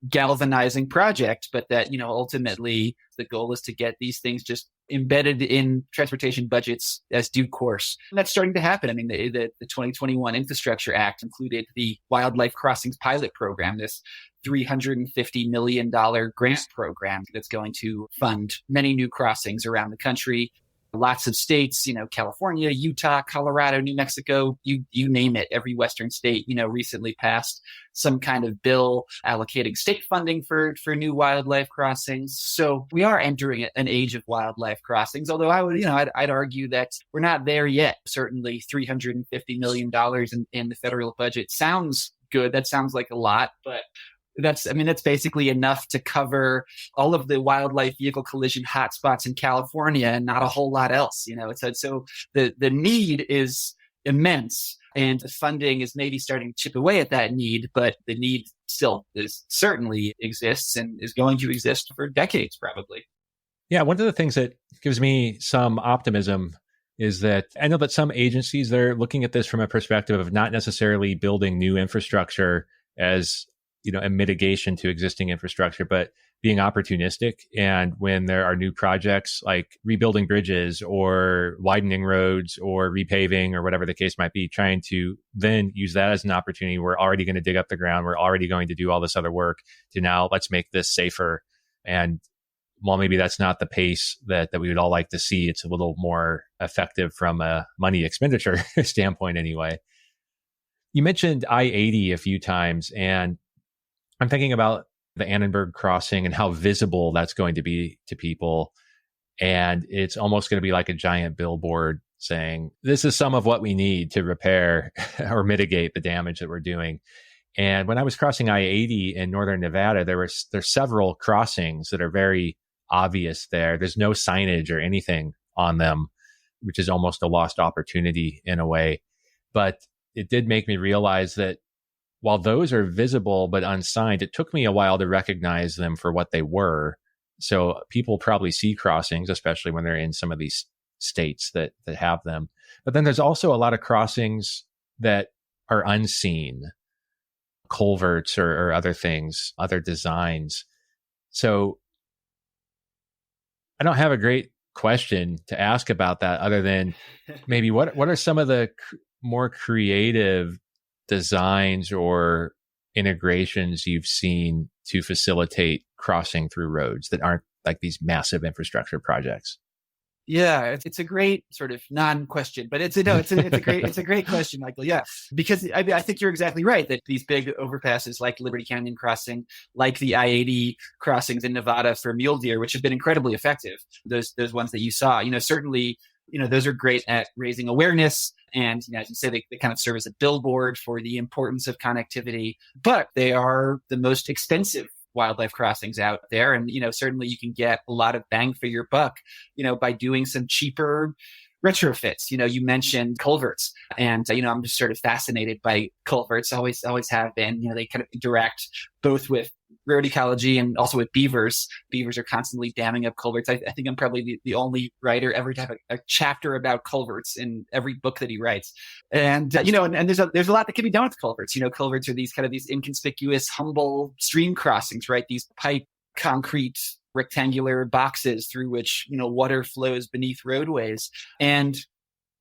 galvanizing project, but that, ultimately the goal is to get these things just embedded in transportation budgets as due course. And that's starting to happen. The 2021 Infrastructure Act included the Wildlife Crossings Pilot Program, this $350 million grant program that's going to fund many new crossings around the country. Lots of states, California, Utah, Colorado, New Mexico, you name it. Every Western state, recently passed some kind of bill allocating state funding for new wildlife crossings. So we are entering an age of wildlife crossings, although I'd argue that we're not there yet. Certainly $350 million in the federal budget sounds good. That sounds like a lot, but that's basically enough to cover all of the wildlife vehicle collision hotspots in California and not a whole lot else. So the need is immense, and the funding is maybe starting to chip away at that need, but the need still certainly exists and is going to exist for decades, probably. Yeah, one of the things that gives me some optimism is that I know that some agencies, they're looking at this from a perspective of not necessarily building new infrastructure as a mitigation to existing infrastructure, but being opportunistic. And when there are new projects like rebuilding bridges or widening roads or repaving or whatever the case might be, trying to then use that as an opportunity. We're already going to dig up the ground. We're already going to do all this other work to now let's make this safer. And while maybe that's not the pace that we would all like to see, it's a little more effective from a money expenditure standpoint anyway. You mentioned I-80 a few times, and I'm thinking about the Annenberg crossing and how visible that's going to be to people. And it's almost going to be like a giant billboard saying, this is some of what we need to repair or mitigate the damage that we're doing. And when I was crossing I-80 in northern Nevada, there's several crossings that are very obvious there. There's no signage or anything on them, which is almost a lost opportunity in a way. But it did make me realize that while those are visible but unsigned, it took me a while to recognize them for what they were. So people probably see crossings, especially when they're in some of these states that have them. But then there's also a lot of crossings that are unseen, culverts or other things, other designs. So I don't have a great question to ask about that other than maybe what are some of the more creative designs or integrations you've seen to facilitate crossing through roads that aren't like these massive infrastructure projects? Yeah, it's a great sort of non-question, but it's a great question, Michael. Yeah, because I think you're exactly right that these big overpasses like Liberty Canyon Crossing, like the I-80 crossings in Nevada for mule deer, which have been incredibly effective. Those ones that you saw, certainly, those are great at raising awareness. And as you say, they kind of serve as a billboard for the importance of connectivity, but they are the most expensive wildlife crossings out there. And, certainly you can get a lot of bang for your buck, by doing some cheaper retrofits. You mentioned culverts, and, I'm just sort of fascinated by culverts, always have been. They kind of interact both with road ecology and also with beavers. Beavers are constantly damming up culverts. I think I'm probably the only writer ever to have a chapter about culverts in every book that he writes. And, and there's a lot that can be done with culverts. Culverts are these inconspicuous, humble stream crossings, right? These pipe concrete rectangular boxes through which, water flows beneath roadways. And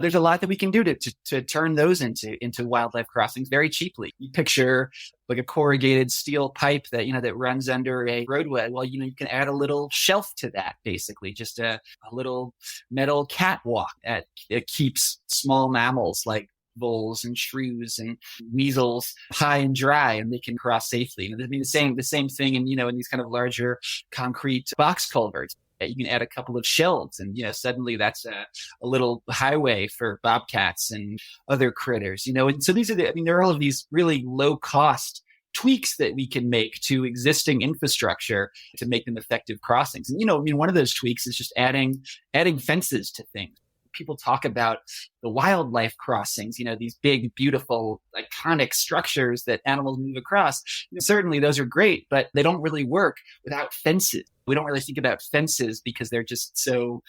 there's a lot that we can do to turn those into wildlife crossings very cheaply. You picture like a corrugated steel pipe that, that runs under a roadway. Well, you can add a little shelf to that, basically, just a little metal catwalk that keeps small mammals like voles and shrews and weasels high and dry, and they can cross safely. I mean, the same thing in, in these kind of larger concrete box culverts. You can add a couple of shelves and, suddenly that's a little highway for bobcats and other critters, and so there are all of these really low cost tweaks that we can make to existing infrastructure to make them effective crossings. And, one of those tweaks is just adding fences to things. People talk about the wildlife crossings, these big, beautiful, iconic structures that animals move across. Certainly those are great, but they don't really work without fences. We don't really think about fences because they're just so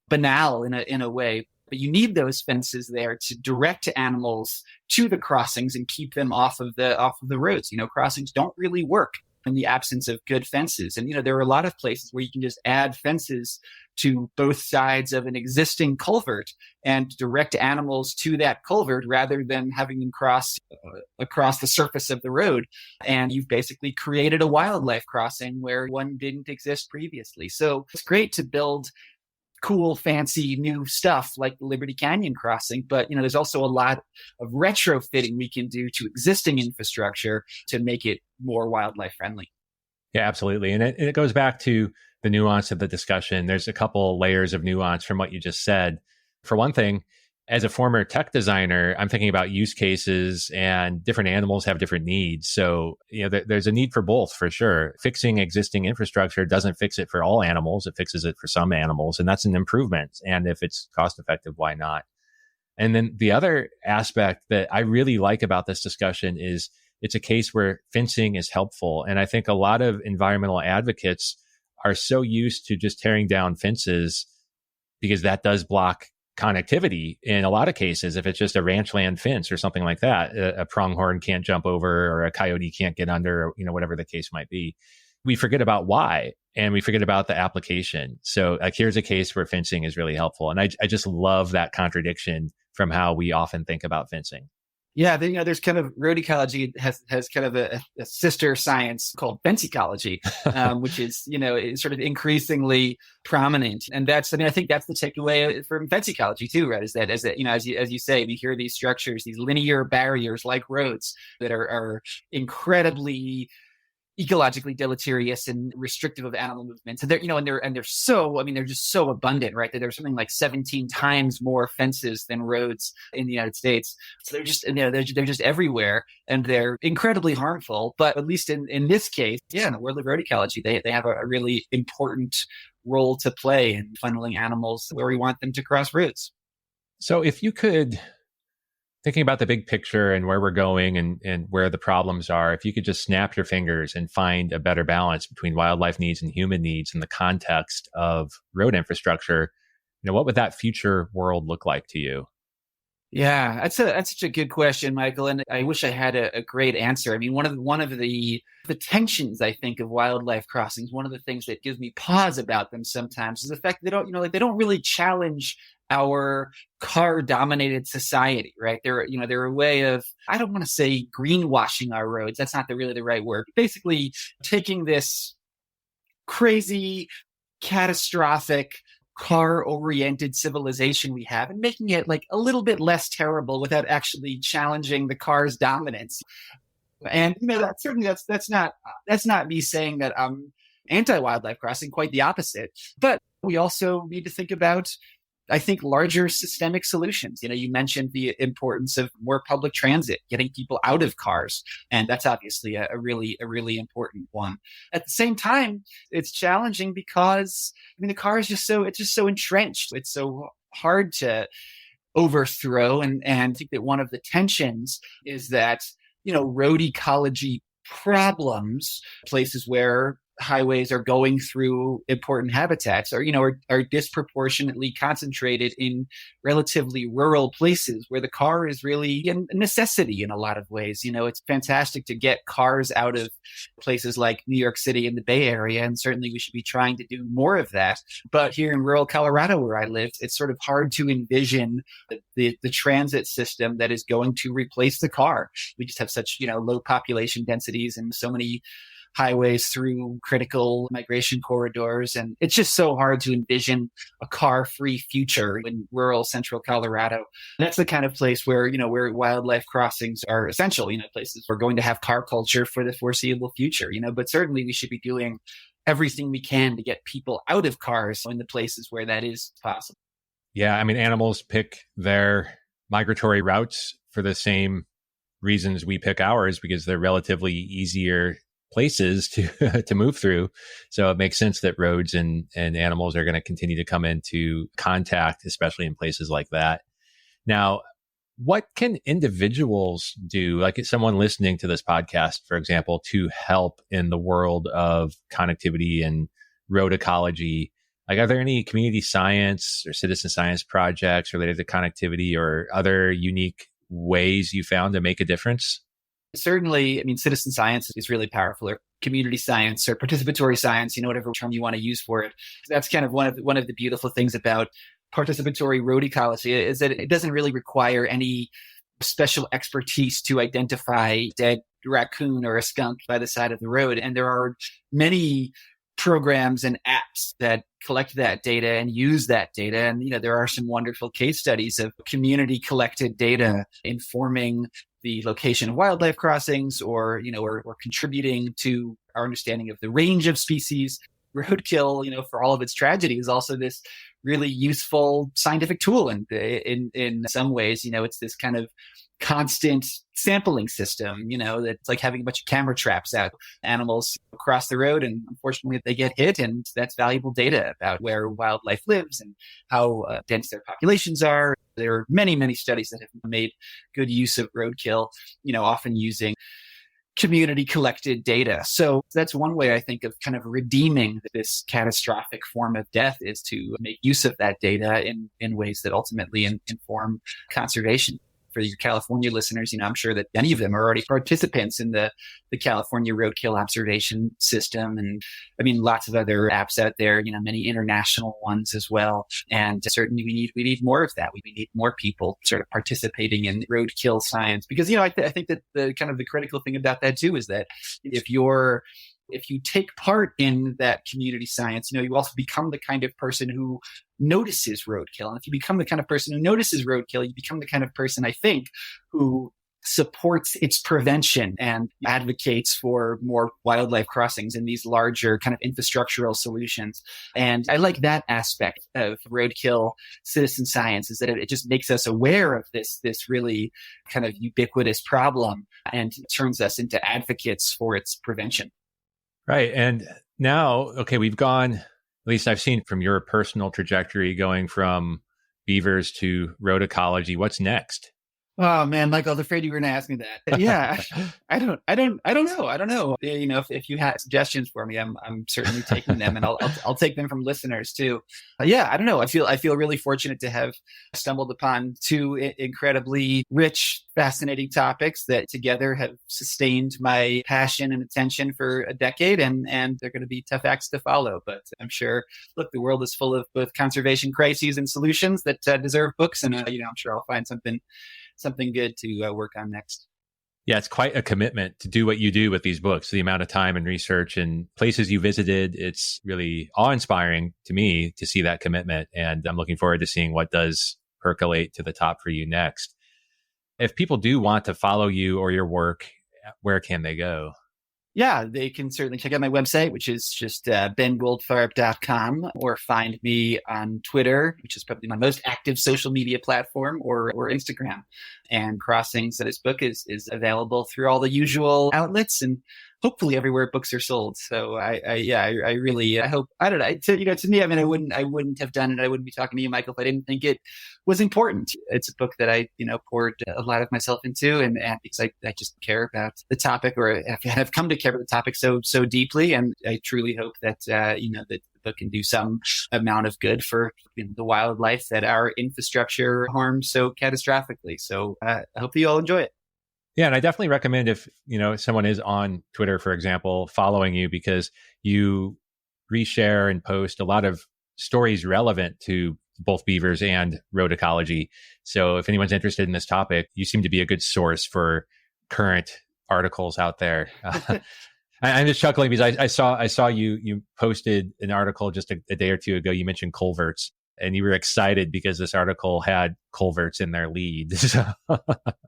banal in a way. But you need those fences there to direct animals to the crossings and keep them off of the roads. Crossings don't really work in the absence of good fences. And, there are a lot of places where you can just add fences to both sides of an existing culvert and direct animals to that culvert rather than having them cross across the surface of the road. And you've basically created a wildlife crossing where one didn't exist previously. So it's great to build cool, fancy new stuff like the Liberty Canyon crossing. But, there's also a lot of retrofitting we can do to existing infrastructure to make it more wildlife friendly. Yeah, absolutely. And it goes back to the nuance of the discussion. There's a couple layers of nuance from what you just said. For one thing, as a former tech designer, I'm thinking about use cases, and different animals have different needs. So, there's a need for both for sure. Fixing existing infrastructure doesn't fix it for all animals. It fixes it for some animals, and that's an improvement. And if it's cost effective, why not? And then the other aspect that I really like about this discussion is it's a case where fencing is helpful. And I think a lot of environmental advocates are so used to just tearing down fences because that does block connectivity in a lot of cases. If it's just a ranch land fence or something like that, a pronghorn can't jump over or a coyote can't get under, or, whatever the case might be. We forget about why, and we forget about the application. So here's a case where fencing is really helpful. And I just love that contradiction from how we often think about fencing. Yeah, there's kind of road ecology has kind of a sister science called fence ecology, which is, is sort of increasingly prominent. And I think that's the takeaway from fence ecology too, right? Is that, as you say, we hear these structures, these linear barriers like roads that are incredibly ecologically deleterious and restrictive of animal movements. And they're so, they're just so abundant, right? That there's something like 17 times more fences than roads in the United States. So they're just, they're just everywhere, and they're incredibly harmful. But at least in this case, in the world of road ecology, they have a really important role to play in funneling animals where we want them to cross roads. So if you could Thinking about the big picture and where we're going and where the problems are, if you could just snap your fingers and find a better balance between wildlife needs and human needs in the context of road infrastructure, what would that future world look like to you? Yeah, that's such a good question, Michael, and I wish I had a great answer. I mean, one of the tensions I think of wildlife crossings, one of the things that gives me pause about them sometimes is the fact that they don't really challenge our car-dominated society, right? They're a way of, I don't want to say greenwashing our roads. That's not really the right word. Basically, taking this crazy, catastrophic, car-oriented civilization we have and making it like a little bit less terrible without actually challenging the car's dominance. And that's not me saying that I'm anti-wildlife crossing, quite the opposite. But we also need to think about, I think, larger systemic solutions. You mentioned the importance of more public transit, getting people out of cars. And that's obviously a really important one. At the same time, it's challenging because, the car is just so entrenched. It's so hard to overthrow. And I think that one of the tensions is that, road ecology problems, places where highways are going through important habitats are disproportionately concentrated in relatively rural places where the car is really a necessity in a lot of ways. It's fantastic to get cars out of places like New York City and the Bay Area, and certainly we should be trying to do more of that. But here in rural Colorado where I live, it's sort of hard to envision the transit system that is going to replace the car. We just have such, low population densities and so many highways through critical migration corridors. And it's just so hard to envision a car-free future in rural central Colorado. And that's the kind of place where wildlife crossings are essential, places we're going to have car culture for the foreseeable future, but certainly we should be doing everything we can to get people out of cars in the places where that is possible. Yeah, animals pick their migratory routes for the same reasons we pick ours, because they're relatively easier places to move through. So it makes sense that roads and animals are going to continue to come into contact, especially in places like that. Now, what can individuals do, like someone listening to this podcast, for example, to help in the world of connectivity and road ecology? Like, are there any community science or citizen science projects related to connectivity or other unique ways you found to make a difference? Certainly, citizen science is really powerful, or community science or participatory science, whatever term you want to use for it. That's kind of one of the beautiful things about participatory road ecology is that it doesn't really require any special expertise to identify a dead raccoon or a skunk by the side of the road. And there are many programs and apps that collect that data and use that data. And, there are some wonderful case studies of community collected data informing the location of wildlife crossings or contributing to our understanding of the range of species. Roadkill, for all of its tragedy, is also this really useful scientific tool. And in some ways, it's this kind of constant sampling system, that's like having a bunch of camera traps out. Animals cross the road and unfortunately they get hit, and that's valuable data about where wildlife lives and how dense their populations are. There are many, many studies that have made good use of roadkill, often using community collected data. So that's one way I think of kind of redeeming this catastrophic form of death, is to make use of that data in ways that ultimately inform conservation. For your California listeners, I'm sure that many of them are already participants in the California roadkill observation system. And lots of other apps out there, many international ones as well. And certainly we need more of that. We need more people sort of participating in roadkill science, because, I think that the kind of the critical thing about that too is that if you take part in that community science, you also become the kind of person who notices roadkill. And if you become the kind of person who notices roadkill, you become the kind of person, I think, who supports its prevention and advocates for more wildlife crossings and these larger kind of infrastructural solutions. And I like that aspect of roadkill citizen science, is that it just makes us aware of this really kind of ubiquitous problem and turns us into advocates for its prevention. Right. And now, okay, we've gone, at least I've seen from your personal trajectory, going from beavers to road ecology. What's next? Oh man, Michael, I was afraid you were going to ask me that. Yeah, I don't know. If you had suggestions for me, I'm certainly taking them, and I'll take them from listeners too. Yeah, I don't know. I feel really fortunate to have stumbled upon two incredibly rich, fascinating topics that together have sustained my passion and attention for a decade, and they're going to be tough acts to follow. But I'm sure, look, the world is full of both conservation crises and solutions that deserve books, and I'm sure I'll find something good to work on next. Yeah, it's quite a commitment to do what you do with these books, the amount of time and research and places you visited. It's really awe-inspiring to me to see that commitment. And I'm looking forward to seeing what does percolate to the top for you next. If people do want to follow you or your work, where can they go? Yeah, they can certainly check out my website, which is just bengoldfarb.com, or find me on Twitter, which is probably my most active social media platform, or Instagram. And Crossings, this book is available through all the usual outlets and hopefully everywhere books are sold. So I hope, I don't know, to me, I mean, I wouldn't have done it. I wouldn't be talking to you, Michael, if I didn't think it was important. It's a book that I, poured a lot of myself into, and because I just care about the topic, or have come to care about the topic so deeply. And I truly hope that, that the book can do some amount of good for the wildlife that our infrastructure harms so catastrophically. So I hope that you all enjoy it. Yeah, and I definitely recommend if, someone is on Twitter, for example, following you, because you reshare and post a lot of stories relevant to both beavers and road ecology. So if anyone's interested in this topic, you seem to be a good source for current articles out there. I'm just chuckling because I saw you posted an article just a day or two ago. You mentioned culverts, and you were excited because this article had culverts in their lead.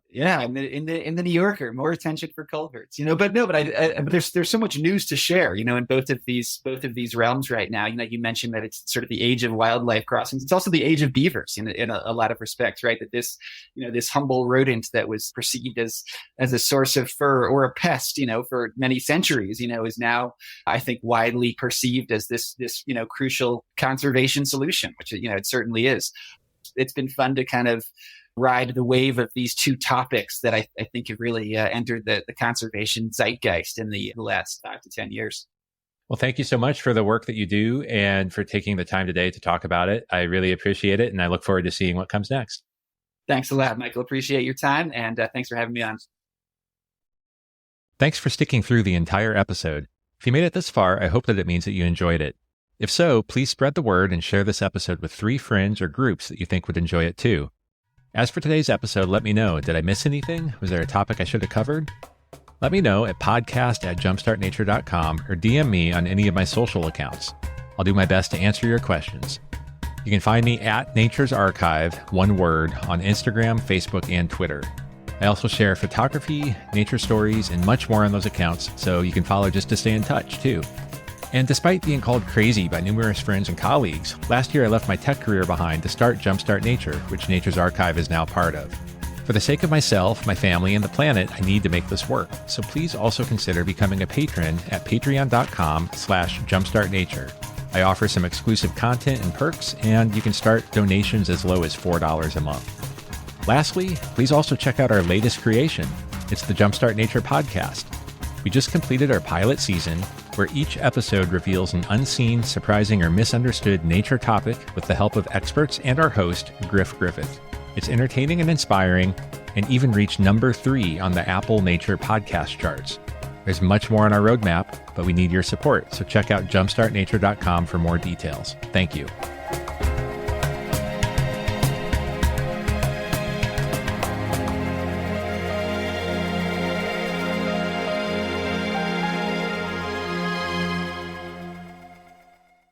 Yeah, in the New Yorker, more attention for culverts, but there's so much news to share, in both of these realms right now. You mentioned that it's sort of the age of wildlife crossings. It's also the age of beavers in a lot of respects, right? That this humble rodent that was perceived as a source of fur or a pest, for many centuries, is now, I think, widely perceived as this crucial conservation solution, which, it certainly is. It's been fun to kind of ride the wave of these two topics that I think have really entered the conservation zeitgeist in the last 5 to 10 years. Well, thank you so much for the work that you do and for taking the time today to talk about it. I really appreciate it, and I look forward to seeing what comes next. Thanks a lot, Michael. Appreciate your time, and thanks for having me on. Thanks for sticking through the entire episode. If you made it this far, I hope that it means that you enjoyed it. If so, please spread the word and share this episode with 3 friends or groups that you think would enjoy it too. As for today's episode, let me know. Did I miss anything? Was there a topic I should have covered? Let me know at podcast@jumpstartnature.com or DM me on any of my social accounts. I'll do my best to answer your questions. You can find me at Nature's Archive, one word, on Instagram, Facebook, and Twitter. I also share photography, nature stories, and much more on those accounts, so you can follow just to stay in touch too. And despite being called crazy by numerous friends and colleagues, last year I left my tech career behind to start Jumpstart Nature, which Nature's Archive is now part of. For the sake of myself, my family, and the planet, I need to make this work. So please also consider becoming a patron at patreon.com/jumpstartnature. I offer some exclusive content and perks, and you can start donations as low as $4 a month. Lastly, please also check out our latest creation. It's the Jumpstart Nature podcast. We just completed our pilot season, where each episode reveals an unseen, surprising, or misunderstood nature topic with the help of experts and our host, Griff Griffith. It's entertaining and inspiring, and even reached number 3 on the Apple Nature podcast charts. There's much more on our roadmap, but we need your support, so check out jumpstartnature.com for more details. Thank you.